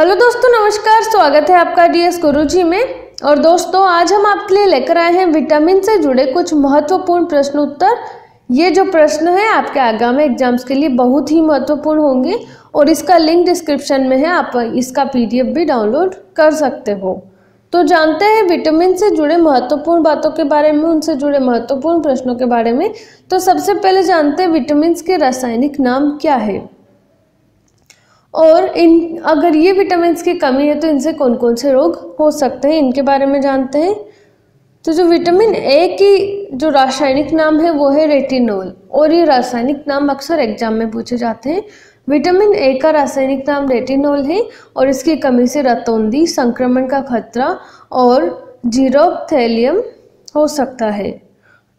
Hello दोस्तों, नमस्कार। स्वागत है आपका डीएस गुरुजी में। और दोस्तों, आज हम आपके लिए लेकर आए हैं विटामिन से जुड़े कुछ महत्वपूर्ण प्रश्न उत्तर। ये जो प्रश्न है आपके आगामी एग्जाम्स के लिए बहुत ही महत्वपूर्ण होंगे और इसका लिंक डिस्क्रिप्शन में है, आप इसका पीडीएफ भी डाउनलोड कर सकते हो। तो जानते हैं विटामिन से जुड़े महत्वपूर्ण बातों के बारे में, उनसे जुड़े महत्वपूर्ण प्रश्नों के बारे में। तो सबसे पहले जानते हैं विटामिन के रासायनिक नाम क्या है और अगर ये विटामिन की कमी है तो इनसे कौन कौन से रोग हो सकते हैं, इनके बारे में जानते हैं। तो जो विटामिन ए की जो रासायनिक नाम है वो है रेटिनॉल, और ये रासायनिक नाम अक्सर एग्जाम में पूछे जाते हैं। विटामिन ए का रासायनिक नाम रेटिनॉल है और इसकी कमी से रतौंधी, संक्रमण का खतरा और जीरोप्थेलियम हो सकता है।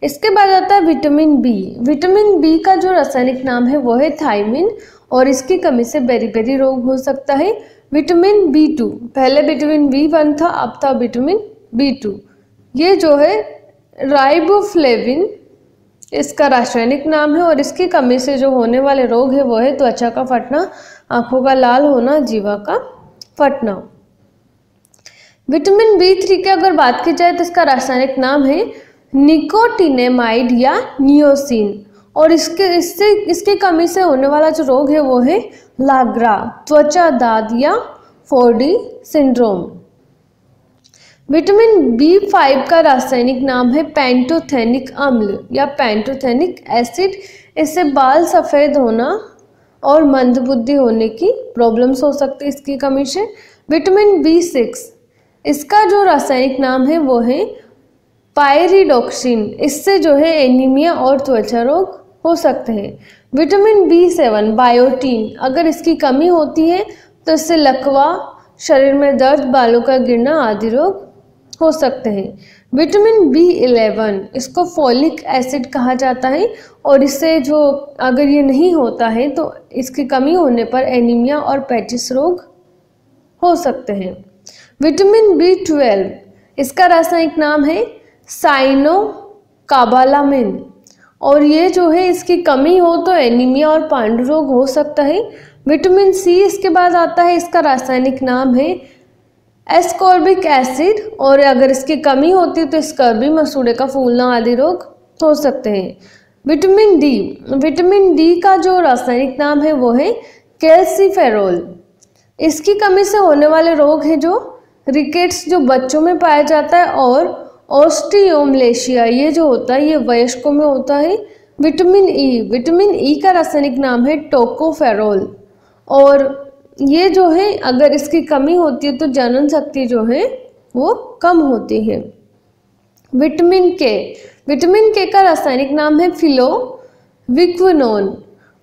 इसके बाद आता है विटामिन बी। विटामिन बी का जो रासायनिक नाम है वो है थायमिन और इसकी कमी से बेरी-बेरी रोग हो सकता है। विटामिन बी2, पहले विटामिन बी1 था, अब था विटामिन बी2। ये जो है राइबोफ्लेविन इसका रासायनिक नाम है और इसकी कमी से जो होने वाले रोग है वो है त्वचा का फटना, आंखों का लाल होना, जीवा का फटना। विटामिन बी3 की अगर बात की जाए तो इसका रासायनिक नाम है निकोटिनेमाइड या नियोसिन और इसकी कमी से होने वाला जो रोग है वो है लाग्रा, त्वचा दाद या 4D सिंड्रोम। विटामिन बी5 का रासायनिक नाम है पैंटोथेनिक अम्ल या पैंटोथेनिक एसिड। इससे बाल सफ़ेद होना और मंदबुद्धि होने की प्रॉब्लम्स हो सकती है इसकी कमी से। विटामिन बी6, इसका जो रासायनिक नाम है वो है पायरिडोक्सिन। इससे जो है एनीमिया और त्वचा रोग हो सकते हैं। विटामिन बी7 बायोटीन, अगर इसकी कमी होती है तो इससे लकवा, शरीर में दर्द, बालों का गिरना आदि रोग हो सकते हैं। विटामिन बी11, इसको फोलिक एसिड कहा जाता है और इससे जो अगर ये नहीं होता है तो इसकी कमी होने पर एनीमिया और पेचिस रोग हो सकते हैं। विटामिन बी12, इसका रासायनिक नाम है साइनोकाबालामिन और ये जो है इसकी कमी हो तो एनीमिया और पांडु रोग हो सकता है। विटामिन सी इसके बाद आता है, इसका रासायनिक नाम है एस्कॉर्बिक एसिड और अगर इसकी कमी होती है तो स्कर्वी, मसूड़े का फूलना आदि रोग हो सकते हैं। विटामिन डी का जो रासायनिक नाम है वो है कैल्सीफेरोल। इसकी कमी से होने वाले रोग हैं जो रिकेट्स, जो बच्चों में पाया जाता है, और ऑस्टियोमलेशिया, ये जो होता है ये वयस्कों में होता है। विटामिन ई का रासायनिक नाम है टोकोफेरोल और ये जो है अगर इसकी कमी होती है तो जनन शक्ति जो है वो कम होती है। विटामिन के का रासायनिक नाम है फिलोविक्विनोन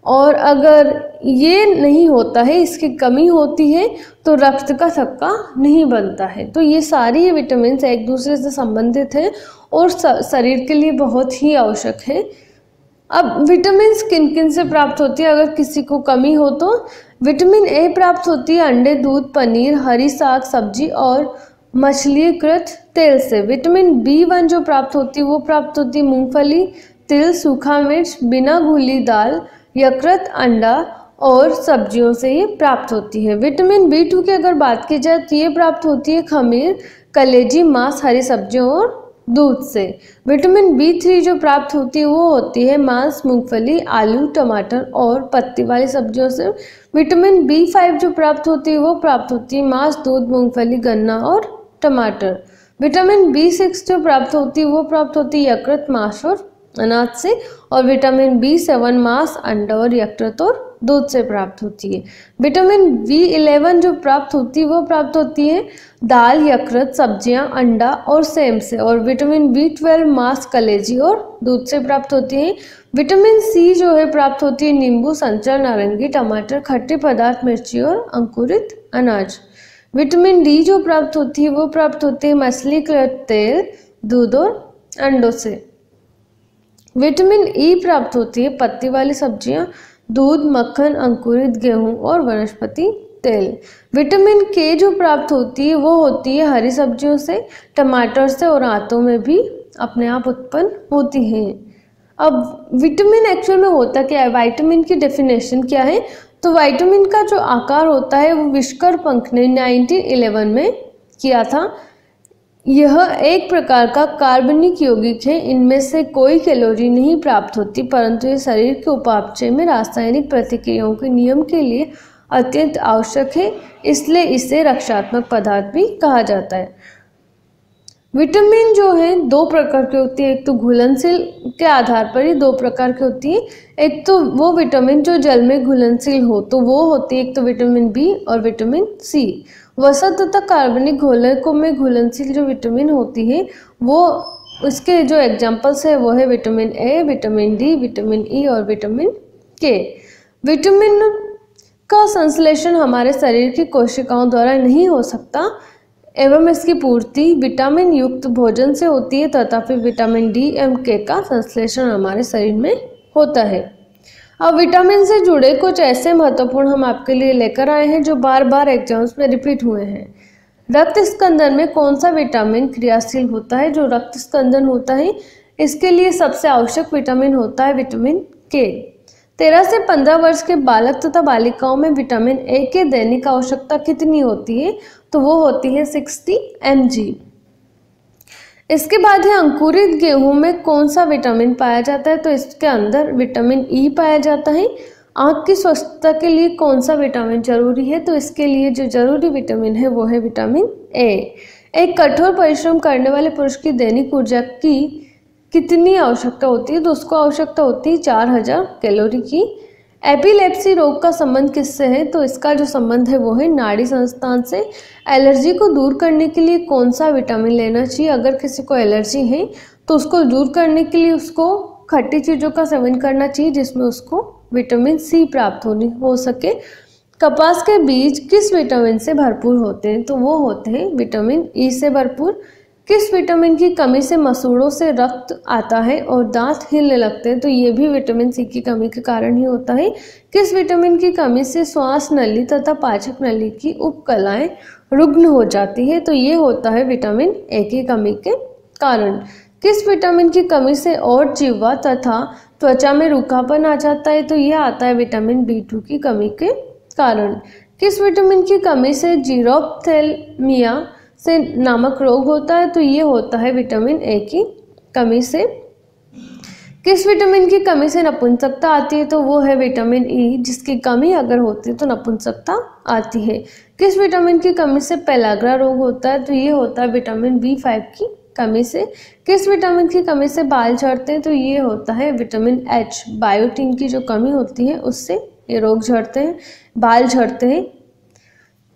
और अगर ये नहीं होता है, इसकी कमी होती है तो रक्त का थक्का नहीं बनता है। तो ये सारी विटामिन एक दूसरे से संबंधित हैं और शरीर के लिए बहुत ही आवश्यक है। अब विटामिन किन किन से प्राप्त होती है अगर किसी को कमी हो तो? विटामिन ए प्राप्त होती है अंडे, दूध, पनीर, हरी साग सब्जी और मछलीकृत तेल से। विटामिन बी1 जो प्राप्त होती है वो प्राप्त होती है मूंगफली, तिल, सूखा मिर्च, बिना घुली दाल, यकृत, अंडा और सब्जियों से ये प्राप्त होती है। विटामिन बी2 की अगर बात की जाए तो ये प्राप्त होती है खमीर, कलेजी, मांस, हरी सब्जियों और दूध से। विटामिन बी3 जो प्राप्त होती है वो होती है मांस, मूंगफली, आलू, टमाटर और पत्ती वाली सब्जियों से। विटामिन बी5 जो प्राप्त होती है वो प्राप्त होती है मांस, दूध, मूंगफली, गन्ना और टमाटर। विटामिन बी6 जो प्राप्त होती है वो प्राप्त होती है यकृत, मांस और अनाज से। और विटामिन बी7 मांस, अंडा और यकृत और दूध से प्राप्त होती है। विटामिन बी11 जो प्राप्त होती है वो प्राप्त होती है दाल, यकृत, सब्जियां, अंडा और सेम से। और विटामिन बी12 मांस, कलेजी और दूध से प्राप्त होती है। विटामिन सी जो है प्राप्त होती है नींबू, संचर, नारंगी, टमाटर, खट्टे पदार्थ, मिर्ची और अंकुरित अनाज। विटामिन डी जो प्राप्त होती है वो प्राप्त होती है मछली का तेल, दूध और अंडों से। विटामिन ई प्राप्त होती है पत्ती वाली सब्जियां, दूध, मक्खन, अंकुरित गेहूं और वनस्पति तेल। विटामिन के जो प्राप्त होती है वो होती है हरी सब्जियों से, टमाटर से और आंतों में भी अपने आप उत्पन्न होती है। अब विटामिन एक्चुअल में होता क्या है, विटामिन की डेफिनेशन क्या है? तो विटामिन का जो आकार होता है वो विस्कर पंख ने 1911 में किया था। यह एक प्रकार का कार्बनिक यौगिक है। इनमें से कोई कैलोरी नहीं प्राप्त होती, परंतु ये शरीर के उपापचय में रासायनिक प्रतिक्रियाओं के नियम के लिए अत्यंत आवश्यक है, इसलिए इसे रक्षात्मक पदार्थ भी कहा जाता है। विटामिन जो है दो प्रकार की होती है, एक तो घुलनशील के आधार पर ही दो प्रकार की होती है। एक तो वो विटामिन जो जल में घुलनशील हो, तो वो होती है एक तो विटामिन बी और विटामिन सी। वसा तथा कार्बनिक घोलकों में घुलनशील जो विटामिन होती है वो उसके जो एग्जाम्पल्स है वो है vitamin A, vitamin D, vitamin E और विटामिन के। विटामिन का संश्लेषण हमारे शरीर की कोशिकाओं द्वारा नहीं हो सकता एवं इसकी पूर्ति विटामिन युक्त भोजन से होती है, तथापि विटामिन डी एवं के का संश्लेषण हमारे शरीर में होता है। अब विटामिन से जुड़े कुछ ऐसे महत्वपूर्ण हम आपके लिए लेकर आए हैं जो बार बार एग्जाम्स में रिपीट हुए हैं। रक्त स्कंदन में कौन सा विटामिन क्रियाशील होता है? जो रक्त स्कंदन होता है इसके लिए सबसे आवश्यक विटामिन होता है विटामिन के। 13 से 15 वर्ष के बालक तथा बालिकाओं में विटामिन ए के दैनिक आवश्यकता कितनी होती है? तो वो होती है 60 mg। इसके बाद है अंकुरित गेहूं में कौन सा विटामिन पाया जाता है? तो इसके अंदर विटामिन ई पाया जाता है। आंख की स्वस्थता के लिए कौन सा विटामिन जरूरी है? तो इसके लिए जो जरूरी विटामिन है वो है विटामिन ए। एक कठोर परिश्रम करने वाले पुरुष की दैनिक ऊर्जा की कितनी आवश्यकता होती है? तो उसको आवश्यकता होती है 4000 कैलोरी की। एपिलेप्सी रोग का संबंध किससे है? तो इसका जो संबंध है वो है नाड़ी संस्थान से। एलर्जी को दूर करने के लिए कौन सा विटामिन लेना चाहिए? अगर किसी को एलर्जी है तो उसको दूर करने के लिए उसको खट्टी चीज़ों का सेवन करना चाहिए जिसमें उसको विटामिन सी प्राप्त हो सके। कपास के बीज किस विटामिन से भरपूर होते हैं? तो वो होते हैं विटामिन ई से भरपूर। किस विटामिन की कमी से मसूड़ों से रक्त आता है और दांत हिलने लगते हैं? तो ये भी विटामिन सी की कमी के कारण ही होता है। किस विटामिन की कमी से श्वास नली तथा पाचक नली की उपकलाएं रुग्ण हो जाती है? तो ये होता है विटामिन ए की कमी के कारण। किस विटामिन की कमी से और जिह्वा तथा त्वचा में रूखापन आ जाता है? तो यह आता है विटामिन B2 की कमी के कारण। किस विटामिन की कमी से जीरोप्थेल्मिया से नामक रोग होता है? तो ये होता है विटामिन ए की कमी से। किस विटामिन की कमी से नपुंसकता आती है? तो वो है विटामिन ई, जिसकी कमी अगर होती है तो नपुंसकता आती है। किस विटामिन की कमी से पेलाग्रा रोग होता है? तो ये होता है विटामिन B5 की कमी से। किस विटामिन की कमी से बाल झड़ते हैं? तो ये होता है विटामिन एच। बायोटिन की जो कमी होती है उससे ये रोग झड़ते हैं, बाल झड़ते हैं।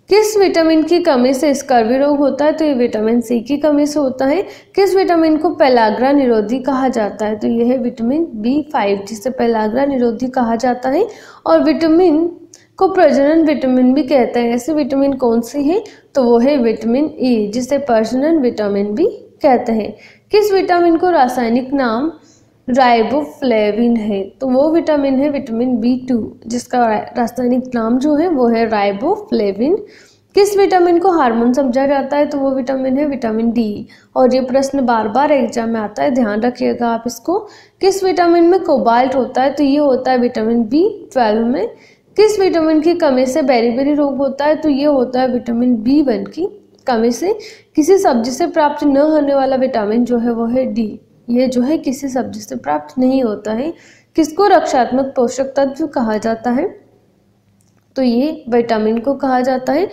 किस विटामिन की कमी से स्कर्वी रोग होता है? तो ये विटामिन सी की कमी से होता है। किस विटामिन को पेलाग्रा निरोधी कहा जाता है? तो यह है विटामिन B5, जिसे पेलाग्रा निरोधी कहा जाता है। और विटामिन को प्रजनन विटामिन भी कहते हैं। ऐसे विटामिन कौन सी है? तो वो है विटामिन ई, जिसे प्रजनन विटामिन भी कहते हैं। किस विटामिन को रासायनिक नाम राइबोफ्लेविन है? तो वो विटामिन है विटामिन B2, जिसका रासायनिक नाम जो है वो है राइबोफ्लेविन। किस विटामिन को हार्मोन समझा जाता है? तो वो विटामिन है विटामिन डी। और ये प्रश्न बार बार एग्जाम में आता है, ध्यान रखिएगा आप इसको। किस विटामिन में कोबाल्ट होता है? तो ये होता है विटामिन B12 में। किस विटामिन की कमी से बेरी-बेरी रोग होता है? तो ये होता है विटामिन B1 की कमी से। किसी सब्जी से प्राप्त न होने वाला विटामिन जो है वो है डी। ये जो है किसी सब्जी से प्राप्त नहीं होता है। किसको रक्षात्मक पोषक तत्व कहा जाता है? तो ये विटामिन को कहा जाता है।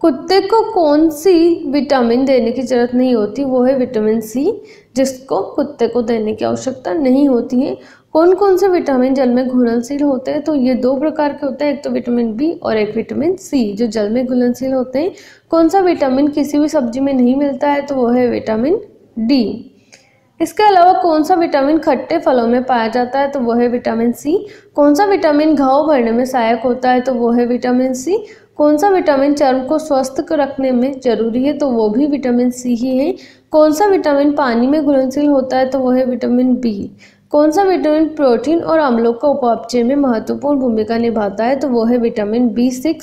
कुत्ते को कौन सी विटामिन देने की जरूरत नहीं होती? वो है विटामिन सी, जिसको कुत्ते को देने की आवश्यकता नहीं होती है। कौन कौन से विटामिन जल में घुलनशील होते हैं? तो ये दो प्रकार के होते हैं, एक तो विटामिन बी और एक विटामिन सी, जो जल में घुलनशील होते हैं। कौन सा विटामिन किसी भी सब्जी में नहीं मिलता है? तो वो है विटामिन डी। इसके अलावा कौन सा विटामिन खट्टे फलों में पाया जाता है? तो वो है विटामिन सी। कौन सा विटामिन घाव भरने में सहायक होता है? तो वो है विटामिन सी। कौन सा विटामिन चर्म को स्वस्थ रखने में जरूरी है? तो वो भी विटामिन सी ही है। कौन सा विटामिन पानी में घुलनशील होता है? तो वो है विटामिन बी। कौन सा विटामिन प्रोटीन और अम्लों का उपापचय में महत्वपूर्ण भूमिका निभाता है? तो वो है विटामिन B6।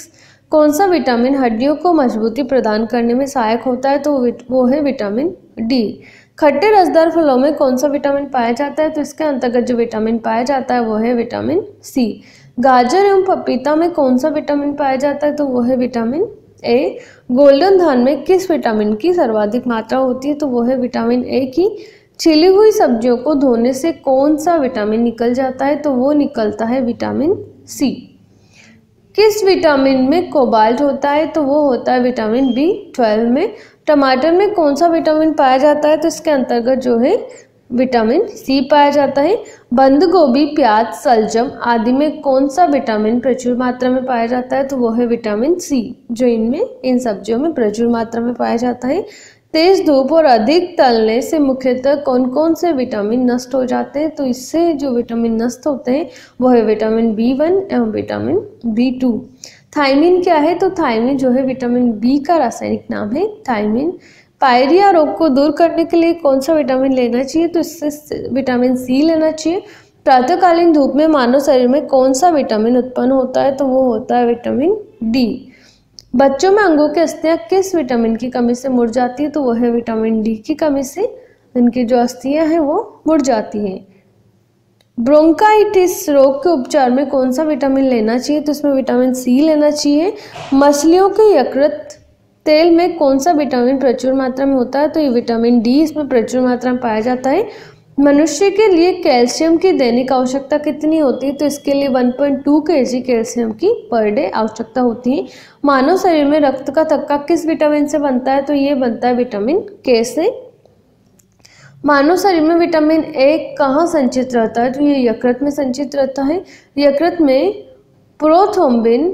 कौन सा विटामिन हड्डियों को मजबूती प्रदान करने में सहायक होता है? तो वो है विटामिन डी। खट्टे रसदार फलों में कौन सा विटामिन पाया जाता है? तो इसके अंतर्गत जो विटामिन पाया जाता है वो है विटामिन सी। गाजर एवं पपीता में कौन सा विटामिन पाया जाता है? तो वो है विटामिन ए। गोल्डन धान में किस विटामिन की सर्वाधिक मात्रा होती है? तो वो है विटामिन ए की। छिली हुई सब्जियों को धोने से कौन सा विटामिन निकल जाता है? तो वो निकलता है विटामिन सी। किस विटामिन में कोबाल्ट होता है? तो वो होता है विटामिन B12 में। टमाटर में कौन सा विटामिन पाया जाता है? तो इसके अंतर्गत जो है विटामिन सी पाया जाता है। बंद गोभी, प्याज, सलजम आदि में कौन सा विटामिन प्रचुर मात्रा में पाया जाता है? तो वो है विटामिन सी, जो इन सब्जियों में प्रचुर मात्रा में पाया जाता है। तेज धूप और अधिक तलने से मुख्यतः कौन कौन से विटामिन नष्ट हो जाते हैं? तो इससे जो विटामिन नष्ट होते हैं वो है विटामिन B1 एवं विटामिन B2। थायमिन क्या है? तो थायमिन जो है विटामिन बी का रासायनिक नाम है थायमिन। पायरिया रोग को दूर करने के लिए कौन सा विटामिन लेना चाहिए? तो इससे विटामिन सी लेना चाहिए। प्रातःकालीन धूप में मानव शरीर में कौन सा विटामिन उत्पन्न होता है? तो वो होता है विटामिन डी। बच्चों में अंगों की अस्थियां किस विटामिन की कमी से मुड़ जाती है? तो वो है विटामिन डी की कमी से इनकी जो अस्थियां हैं वो मुड़ जाती हैं। ब्रोंकाइटिस रोग के उपचार में कौन सा विटामिन लेना चाहिए? तो इसमें विटामिन सी लेना चाहिए। मछलियों के यकृत तेल में कौन सा विटामिन प्रचुर मात्रा में होता है? तो ये विटामिन डी इसमें प्रचुर मात्रा में पाया जाता है। मनुष्य के लिए कैल्शियम की दैनिक आवश्यकता कितनी होती है? तो इसके लिए 1.2 kg कैल्शियम की पर डे आवश्यकता होती है। मानव शरीर में रक्त का थक्का किस विटामिन से बनता है? तो ये बनता है विटामिन के से। मानव शरीर में विटामिन ए कहाँ संचित रहता है? तो ये यकृत में संचित रहता है। यकृत में प्रोथ्रोम्बिन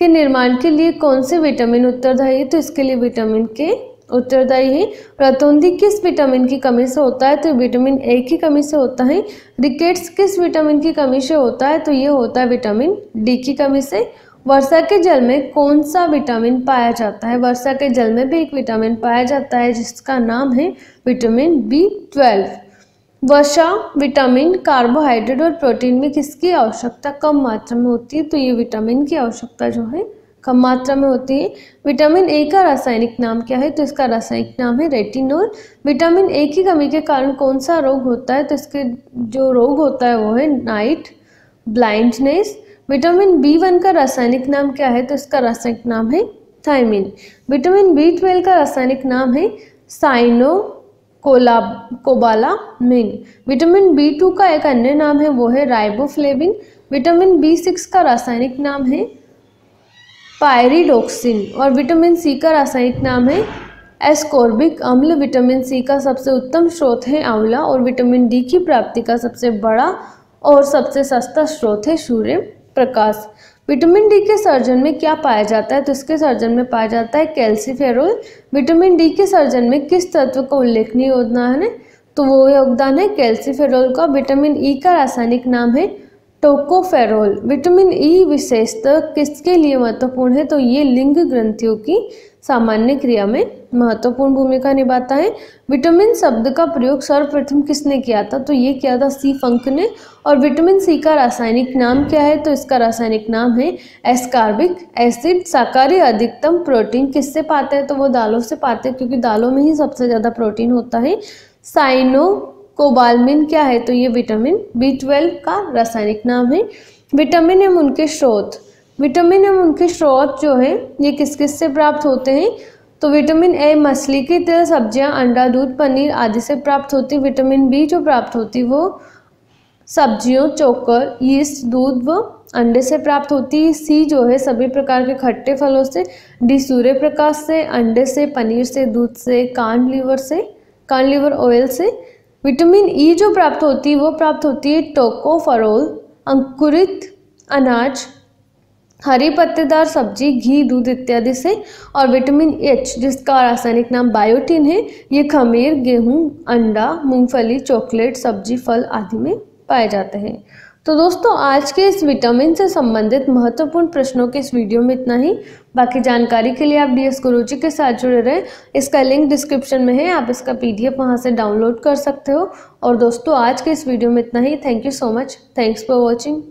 के निर्माण के लिए कौन से विटामिन उत्तरदायी है? तो इसके लिए विटामिन के उत्तरदायी है। रतौंधी किस विटामिन की कमी से होता है? तो विटामिन ए की कमी से होता है। रिकेट्स किस विटामिन की कमी से होता है? तो ये होता है विटामिन डी की कमी से। वर्षा के जल में कौन सा विटामिन पाया जाता है? वर्षा के जल में भी एक विटामिन पाया जाता है जिसका नाम है विटामिन B12। वर्षा विटामिन, कार्बोहाइड्रेट और प्रोटीन में किसकी आवश्यकता कम मात्रा में होती है? तो ये विटामिन की आवश्यकता जो है कम मात्रा में होती है। विटामिन ए का रासायनिक नाम क्या है? तो इसका रासायनिक नाम है रेटिनोल। विटामिन ए की कमी के कारण कौन सा रोग होता है? तो इसके जो रोग होता है वो है नाइट ब्लाइंडनेस। विटामिन B1 का रासायनिक नाम क्या है? तो इसका रासायनिक नाम है थायमिन। विटामिन B12 का रासायनिक नाम है साइनोकोबालामिन। विटामिन B2 का एक अन्य नाम है वो है राइबोफ्लेविन। विटामिन B6 का रासायनिक नाम है पायरिडोक्सिन। और विटामिन सी का रासायनिक नाम है एस्कॉर्बिक अम्ल। विटामिन सी का सबसे उत्तम स्रोत है आंवला। और विटामिन डी की प्राप्ति का सबसे बड़ा और सबसे सस्ता स्रोत है सूर्य प्रकाश। विटामिन डी के सर्जन में क्या पाया जाता है? तो इसके सर्जन में पाया जाता है कैल्सीफेरोल। विटामिन डी के सर्जन में किस तत्व का उल्लेखनीय योगदान है? तो वो योगदान है कैल्सीफेरोल का। विटामिन ई का रासायनिक नाम है टोकोफेरोल। विटामिन ई विशेषतः किसके लिए महत्वपूर्ण है? तो ये लिंग ग्रंथियों की सामान्य क्रिया में महत्वपूर्ण भूमिका निभाता है। विटामिन शब्द का प्रयोग सर्वप्रथम किसने किया था? तो ये किया था सी फंक ने। और विटामिन सी का रासायनिक नाम क्या है? तो इसका रासायनिक नाम है एस्कॉर्बिक एसिड। शाकाहारी अधिकतम प्रोटीन किससे पाते हैं? तो वो दालों से पाते हैं, क्योंकि दालों में ही सबसे ज़्यादा प्रोटीन होता है। साइनोकोबालामिन क्या है? तो ये विटामिन B12 का रासायनिक नाम है। विटामिन एवं उनके स्रोत, विटामिन एवं उनके स्रोत जो है ये किस किस से प्राप्त होते हैं? तो विटामिन ए मछली के तेल, सब्जियां, अंडा, दूध, पनीर आदि से प्राप्त होती है। विटामिन बी जो प्राप्त होती है वो सब्जियों, चोकर, यीस्ट, दूध व अंडे से प्राप्त होती है। सी जो है सभी प्रकार के खट्टे फलों से। डी सूर्य प्रकाश से, अंडे से, पनीर से, दूध से, कार्न लीवर ऑयल से। विटामिन ई जो प्राप्त होती है वो प्राप्त होती है टोकोफेरोल, अंकुरित अनाज, हरी पत्तेदार सब्जी, घी, दूध इत्यादि से। और विटामिन एच जिसका रासायनिक नाम बायोटिन है, ये खमीर, गेहूं, अंडा, मूंगफली, चॉकलेट, सब्जी, फल आदि में पाए जाते हैं। तो दोस्तों आज के इस विटामिन से संबंधित महत्वपूर्ण प्रश्नों के इस वीडियो में इतना ही। बाकी जानकारी के लिए आप DS गुरुजी के साथ जुड़े रहें। इसका लिंक डिस्क्रिप्शन में है, आप इसका PDF वहां से डाउनलोड कर सकते हो। और दोस्तों आज के इस वीडियो में इतना ही। Thank you so much. Thanks for watching.